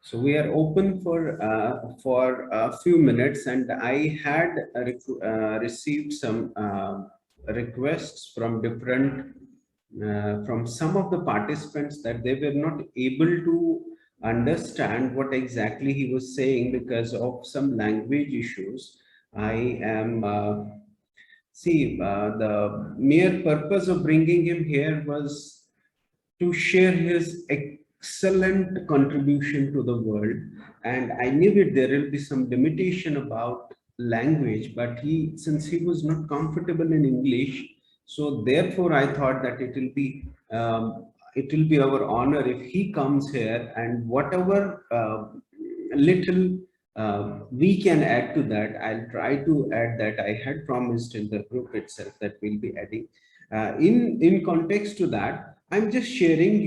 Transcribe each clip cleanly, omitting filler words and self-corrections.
So we are open for a few minutes, and I had received some requests from different from some of the participants that they were not able to understand what exactly he was saying because of some language issues. I am see the mere purpose of bringing him here was to share his excellent contribution to the world. And I knew it there will be some limitation about language, but since he was not comfortable in English, so therefore I thought that it will be our honor if he comes here and whatever little we can add to that. I'll try to add that. I had promised in the group itself that we'll be adding. In context to that, I'm just sharing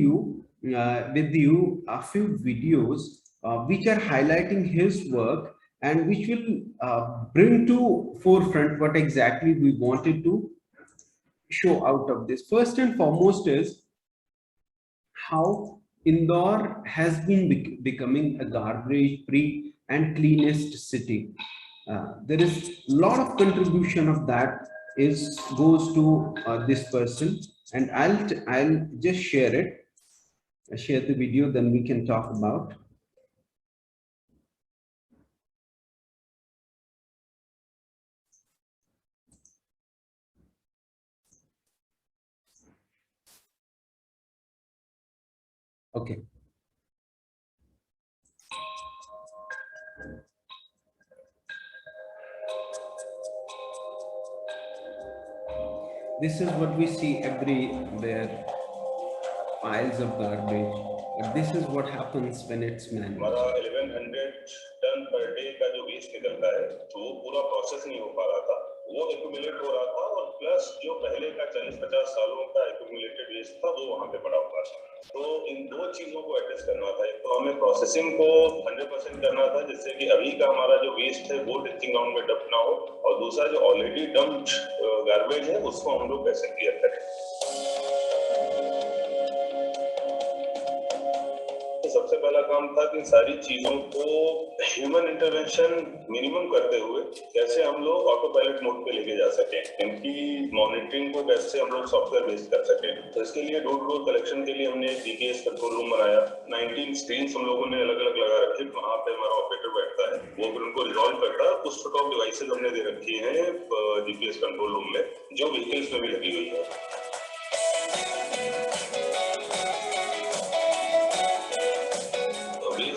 with you a few videos which are highlighting his work and which will bring to forefront what exactly we wanted to show out of this. First and foremost is how Indore has been becoming a garbage-free and cleanest city. There is a lot of contribution of that is goes to this person, and I'll just share it. Share the video, then we can talk about. Okay. This is what we see everywhere, piles of garbage. But this is what happens when it's manual. 1100 ton per day का जो waste निकलता है तो वो पूरा process नहीं हो पा रहा था, वो एक्यूमुलेट हो रहा था और प्लस जो पहले का 40-50 सालों का एक्यूमुलेटेड वेस्ट था वो वहां पे पड़ा हुआ था। तो इन दो चीजों को एड्रेस करना था। एक तो हमें प्रोसेसिंग को 100% करना था जिससे कि अभी का हमारा जो वेस्ट है वो टेस्टिंग ग्राउंड में डंप ना हो, और दूसरा जो ऑलरेडी डंप्ड गार्बेज है उसको हम लोग कैसे क्लियर करें। सबसे पहला काम था कि सारी चीजों को ह्यूमन इंटरवेंशन मिनिमम करते हुए कैसे हम लोग ऑटो पायलट मोड पे लेके जा सकें, इनकी मॉनिटरिंग को कैसे हम लोग सॉफ्टवेयर बेस्ड कर सकें। तो इसके लिए डोर टू डोर कलेक्शन के लिए हमने जीपीएस कंट्रोल रूम बनाया। 19 स्क्रीन हम लोगों ने अलग अलग लगा रखी, वहां पे हमारा ऑपरेटर बैठता है, वो फिर उनको रिजॉल्व करता है। कुछ स्टॉक डिवाइसेज हमने दे रखी है जीपीएस कंट्रोल रूम में जो व्हीकल्स में भी लगी हुई है।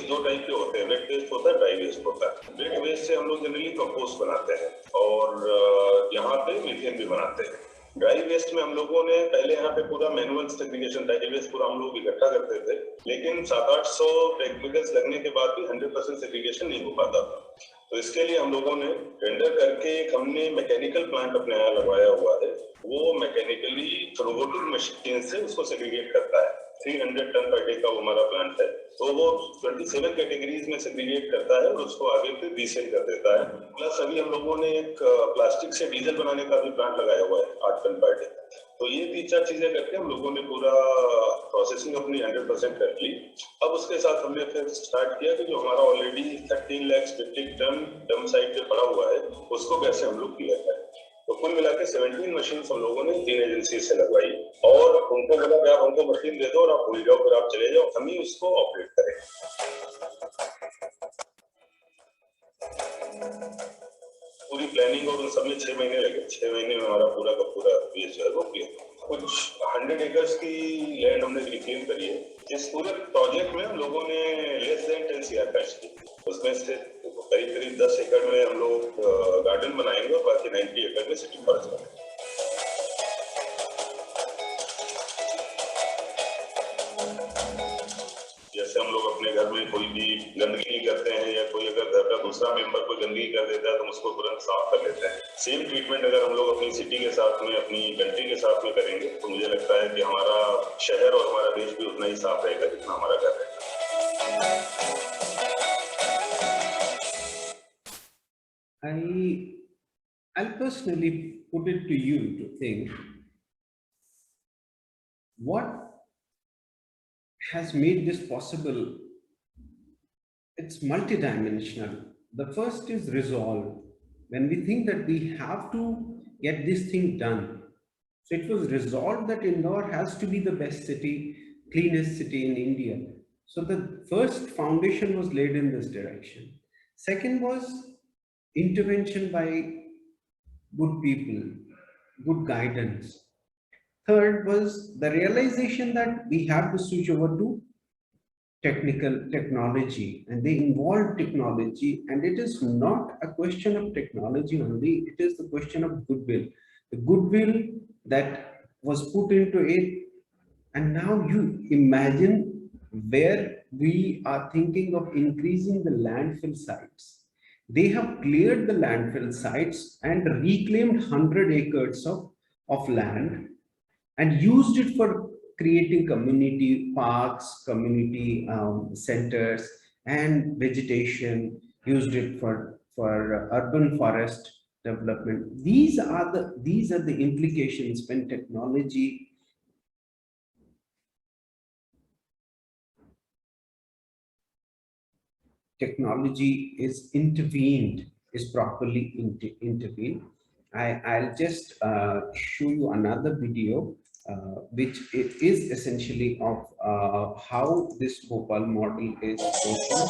दो टाइप के होते हैं, वेट वेस्ट होता है, ड्राई वेस्ट होता है। वेट वेस्ट से हम लोग जनरली कंपोस्ट बनाते हैं और यहाँ पे मीथेन भी बनाते हैं। ड्राई वेस्ट में हम लोगों ने पहले यहाँ पे पूरा मैनुअल सेग्रीगेशन, ड्राई वेस्ट पूरा हम लोग इकट्ठा करते थे, लेकिन 700-800 टेक्निकल्स लगने के बाद भी 100% सेग्रीगेशन नहीं हो पाता था। तो इसके लिए हम लोगों ने टेंडर करके एक हमने मैकेनिकल प्लांट अपने यहाँ लगवाया हुआ है, वो मैकेनिकली रोबोटिक मशीन से उसको सेग्रीगेट करता है। 300 टन पर डे का वो हमारा प्लांट है, तो वो 27 कैटेगरीज में सेग्रीगेट करता है और उसको आगे फिर रीसेल कर देता है। प्लस अभी हम लोगों ने एक प्लास्टिक से डीजल बनाने का भी प्लांट लगाया हुआ है 8 टन पर डे। तो ये 3-4 चीजें करके हम लोगों ने पूरा प्रोसेसिंग अपनी 100% कर ली। अब उसके साथ हमने फिर स्टार्ट किया कि जो हमारा ऑलरेडी 13 लाख मीट्रिक टन डम साइड पे पड़ा हुआ है उसको कैसे हम लोग क्लियर करें। तो कुल मिला के 17 मशीन हम लोगों ने 3 एजेंसी से लगवाई और उनको बोला कि आप हमको मशीन दे दो और आप भूल जाओ, फिर आप चले जाओ, हम ही उसको ऑपरेट करें। पूरी प्लानिंग और उन सब में 6 महीने लगे। 6 महीने में हमारा पूरा का पूरा वेस्ट जो है वो क्लियर। कुछ 100 एकर्स की लैंड हमने रिक्लेम करी है। इस पूरे प्रोजेक्ट में हम लोगों ने लेस देन 10 CR खर्च की। उसमें से करीब 10 एकड़ में हम लोग गार्डन बनाएंगे और बाकी 90 एकड़ में सिटी फॉरेस्ट बनाएंगे। जैसे हम लोग अपने घर में कोई भी गंदगी करते हैं या कोई अगर घर का दूसरा मेंबर कोई गंदगी कर देता है तो उसको तुरंत साफ कर लेते हैं। सेम ट्रीटमेंट अगर हम लोग अपनी सिटी के साथ में, अपनी कंट्री के साथ में करेंगे तो मुझे लगता है कि हमारा शहर और हमारा देश भी उतना ही साफ रहेगा जितना हमारा घर रहेगा। I'll personally put it to you to think what has made this possible it's multidimensional. The first is resolve. When we think that we have to get this thing done, so it was resolved that Indore has to be the best city, cleanest city in India. So the first foundation was laid in this direction. Second was intervention by good people, good guidance. Third was the realization that we have to switch over to technology, and they involve technology, and it is not a question of technology only, it is the question of goodwill, the goodwill that was put into it. And now you imagine where we are thinking of increasing the landfill sites. They have cleared the landfill sites and reclaimed 100 acres of land and used it for creating community parks, community centers, and vegetation. Used it for urban forest development. These are the implications when technology is intervened, is properly intervened. I'll just show you another video, which it is essentially of how this Bhopal model is working.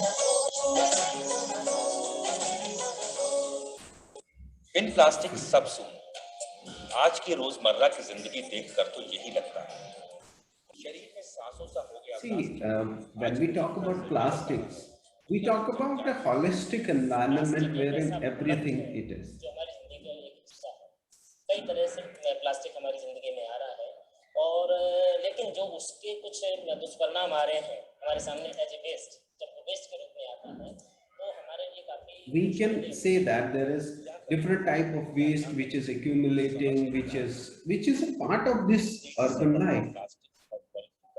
In plastic सब सुन आज की रोजमर्रा की जिंदगी देखकर तो यही लगता है शरीर में सांसों सा हो गया। See, when we talk about plastics, we talk about a holistic environment wherein everything it is. जो हमारी जिंदगी का एक हिस्सा है, कई तरह से प्लास्टिक हमारी जिंदगी में आ रहा है और लेकिन जो उसके कुछ दुष्परिणाम आ रहे हैं हमारे सामने एज ए वेस्ट, जब वो वेस्ट के रूप में आता है तो हमारे लिए काफी We can say that there is different type of waste which is accumulating, which is a part of this urban life.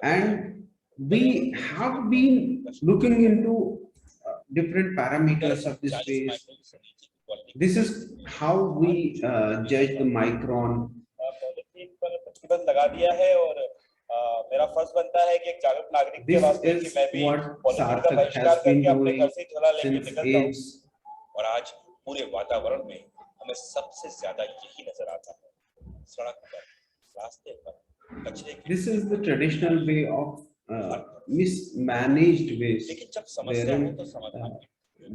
And we have been looking into different parameters of this waste. This is how we judge the micron. प्रतिबंध लगा दिया है और मेरा फर्ज बनता है कि एक जागरूक नागरिक के वास्ते कि मैं भी पॉलिथीन का बहिष्कार करके अपने घर से झोला लेके निकलता हूं और आज पूरे वातावरण में हमें सबसे ज्यादा यही नजर आता है सड़क पर, रास्ते पर कचरे के। This is the traditional way of mismanaged waste. लेकिन जब समस्या हो तो समाधान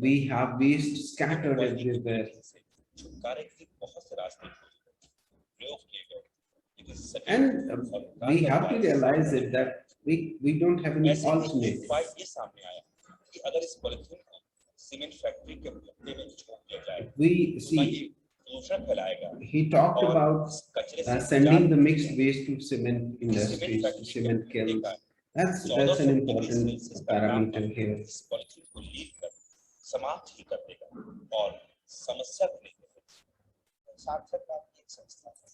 we have waste scattered everywhere. छुटकारे के बहुत से रास्ते प्रयोग किए गए। And we have to realize it that we don't have any alternate. ये सामने आया कि अगर इस पॉलिथीन को सीमेंट फैक्ट्री के भट्टे में छोड़ दिया जाए We see प्रदूषण फैलाएगा। he talked about sending the mixed waste to cement industries, to cement kilns. That's an important parameter here. इस पॉलिथीन को लीक कर समाप्त ही कर देगा और समस्या को नहीं देगा। सार्थक नाम की एक संस्था है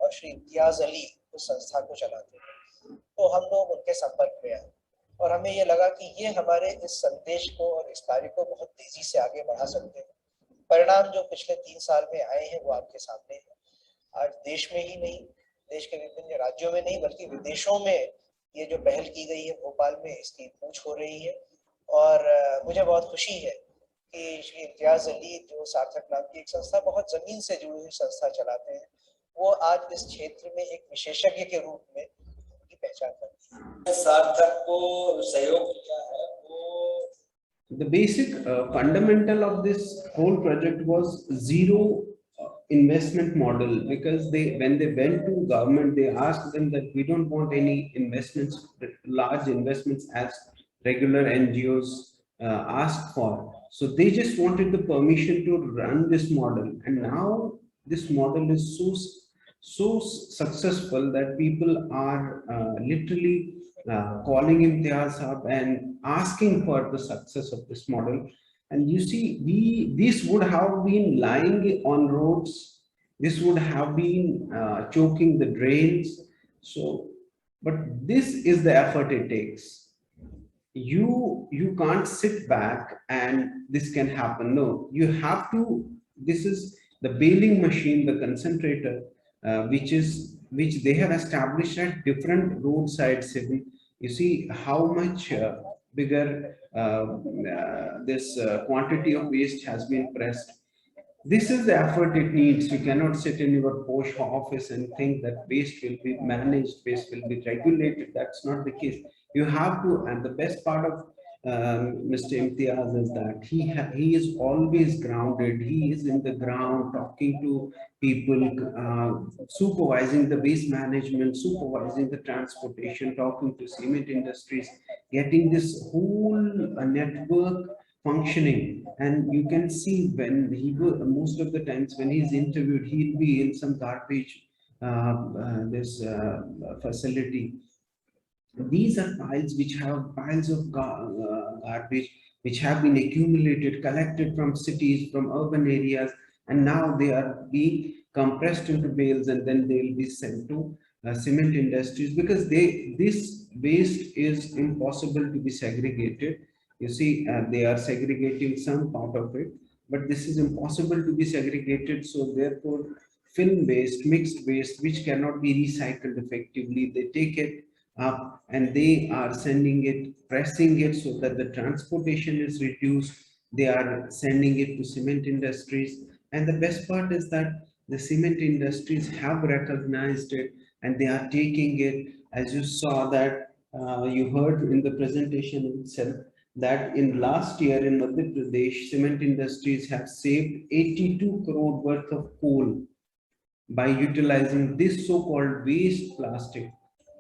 और श्री इम्तियाज अली उस संस्था को चलाते हैं, तो हम लोग उनके संपर्क में आए और हमें ये लगा कि ये हमारे इस संदेश को और इस कार्य को बहुत तेजी से आगे बढ़ा सकते हैं। परिणाम जो पिछले 3 साल में आए हैं वो आपके सामने है। आज देश में ही नहीं, देश के विभिन्न राज्यों में नहीं बल्कि विदेशों में ये जो पहल की गई है भोपाल में, इसकी पूछ हो रही है और मुझे बहुत खुशी है कि श्री इम्तियाज अली जो सार्थक नाम की एक संस्था, बहुत जमीन से जुड़ी हुई संस्था चलाते हैं, वो आज इस क्षेत्र में एक विशेषज्ञ के रूप में उनकी पहचान करती है। सार्थक को सहयोग किया है वो The basic fundamental of this whole project was zero investment model, because when they went to government, they asked them that we don't want any investments, large investments as regular NGOs asked for. So they just wanted the permission to run this model, and now this model is so successful that people are literally calling Imtiyaz up and asking for the success of this model. And you see, this would have been lying on roads, this would have been choking the drains. So, but this is the effort it takes. You can't sit back and this can happen. No, you have to. This is the baling machine, the concentrator, which they have established at different roadsides. You see how much bigger this quantity of waste has been pressed. This is the effort it needs. You cannot sit in your posh office and think that waste will be managed, waste will be regulated. That's not the case. You have to, and the best part of Mr. Imtiyaz is that he is always grounded. He is in the ground talking to people, supervising the waste management, supervising the transportation, talking to cement industries, getting this whole network functioning. And you can see when he will, most of the times when he's interviewed, he'll be in some garbage this facility. These are piles which have piles of garbage which have been accumulated, collected from cities, from urban areas, and now they are being compressed into bales, and then they will be sent to cement industries, because this waste is impossible to be segregated. You see, they are segregating some part of it, but this is impossible to be segregated. So therefore, film waste, mixed waste, which cannot be recycled effectively, they take it up and they are sending it, pressing it so that the transportation is reduced. They are sending it to cement industries. And the best part is that the cement industries have recognized it and they are taking it. As you saw that, you heard in the presentation itself, that in last year in Madhya Pradesh, cement industries have saved 82 crore worth of coal by utilizing this so-called waste plastic.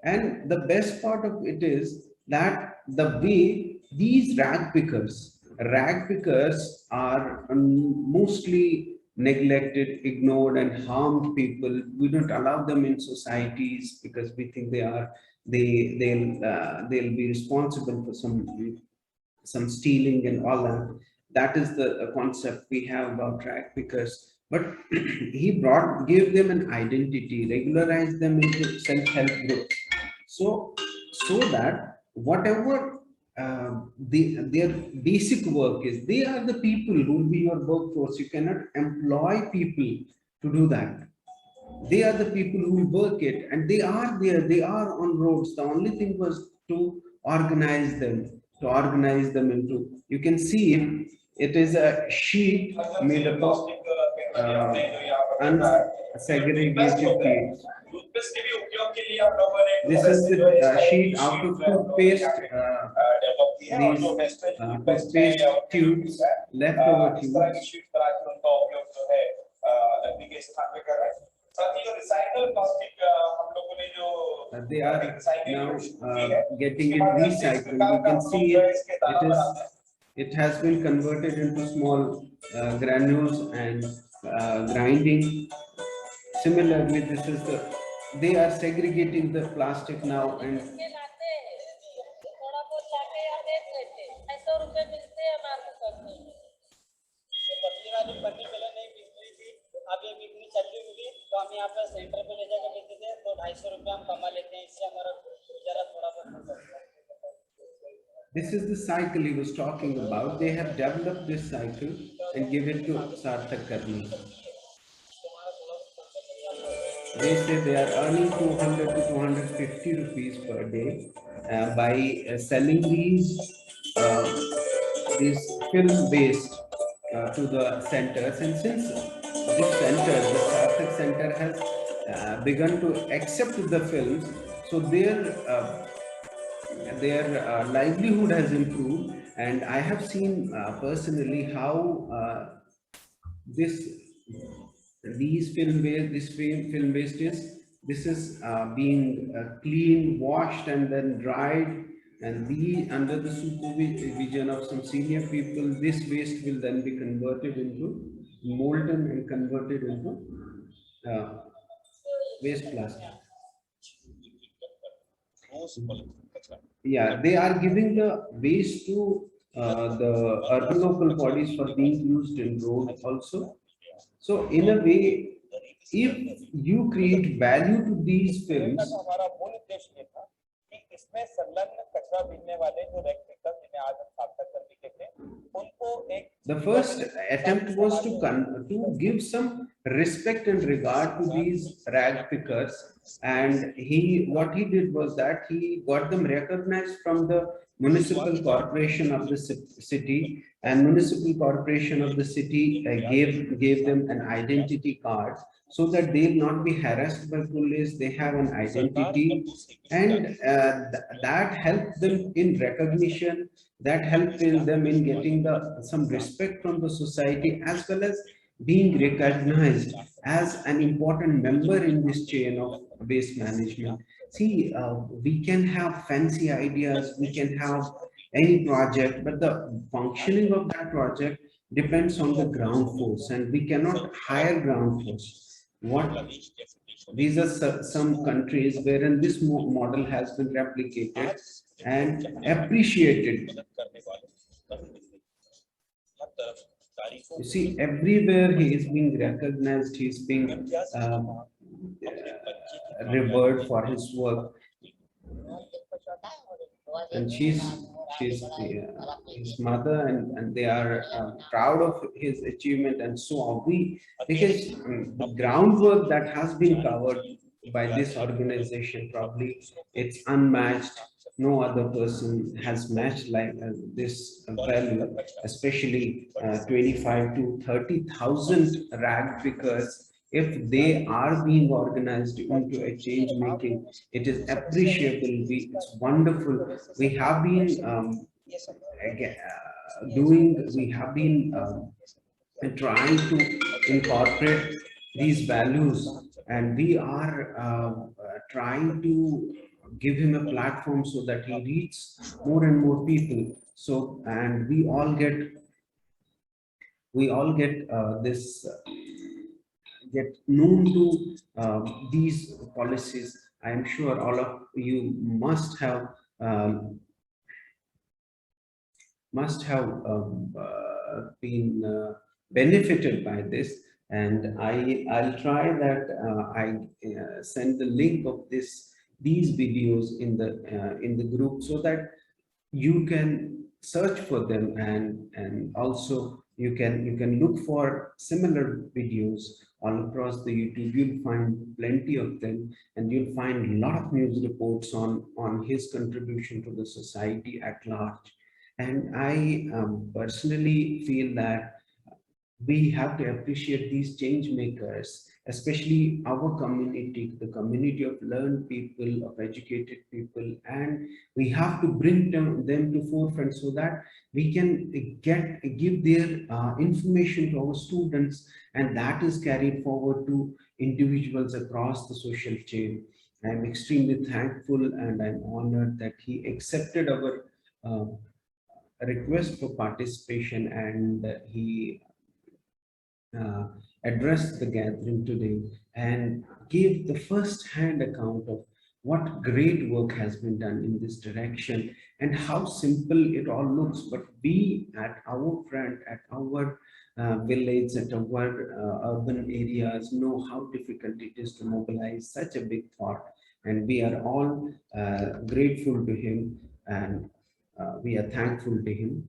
And the best part of it is that the way these rag pickers are mostly neglected, ignored, and harmed people. We don't allow them in societies because we think they'll be responsible for some stealing and all that. That is the concept we have about rag pickers. But he gave them an identity, regularized them into self-help groups. So that whatever their basic work is, they are the people who will be your workforce. You cannot employ people to do that. They are the people who will work it, and they are there. They are on roads. The only thing was to organize them into. You can see it. It is a sheet made up of unsegregated plates. This is the sheet out of toothpaste. These toothpaste tubes, leftover tubes. They are now getting it recycled. You can see it has been converted into small granules and grinding. Similarly, they are segregating the plastic now, and this is the cycle he was talking about. They have developed this cycle and give it to Sarthak Karni. They say they are earning 200 to 250 rupees per day by selling these film waste to the centers. And since this center, the Sarthak Center, has begun to accept the films, so their livelihood has improved. And I have seen personally how this film waste is being cleaned, washed, and then dried. And under the supervision of some senior people, this waste will then be converted into molten and converted into waste plastic. Yeah, they are giving the waste to the urban local bodies for being used in road also. So in a way, if you create value to these films, the first attempt was to give some respect and regard to these rag pickers. And what he did was that he got them recognized from the municipal corporation of the city, and municipal corporation of the city gave them an identity card so that they'll not be harassed by police. They have an identity, and that helped them in recognition, that helped in them in getting some respect from the society, as well as being recognized as an important member in this chain of waste management. See, we can have fancy ideas, we can have any project, but the functioning of that project depends on the ground force, and we cannot hire ground force. What these are some countries wherein this model has been replicated and appreciated. You see, everywhere he is being recognized, he is being revered for his work. And she's his mother, and they are proud of his achievement, and so are we, because the groundwork that has been covered by this organization, probably it's unmatched. No other person has matched like this value, especially 25 to 30,000 rag pickers. If they are being organized into a change making, it is appreciable. It's wonderful. We have been trying to incorporate these values, and we are trying to give him a platform so that he reaches more and more people. So, and we all get this get known to these policies. I am sure all of you must have been benefited by this, and I'll try that I send the link of these videos in the group, so that you can search for them, and also you can look for similar videos all across the YouTube. You'll find plenty of them, and you'll find a lot of news reports on his contribution to the society at large. And I personally feel that we have to appreciate these change makers, especially our community, the community of learned people, of educated people, and we have to bring them to forefront so that we can give their information to our students, and that is carried forward to individuals across the social chain. I'm extremely thankful and I'm honored that he accepted our request for participation, and he addressed the gathering today and gave the first-hand account of what great work has been done in this direction and how simple it all looks. But we at our front, at our village, at our urban areas know how difficult it is to mobilize such a big thought. And we are all grateful to him, and we are thankful to him.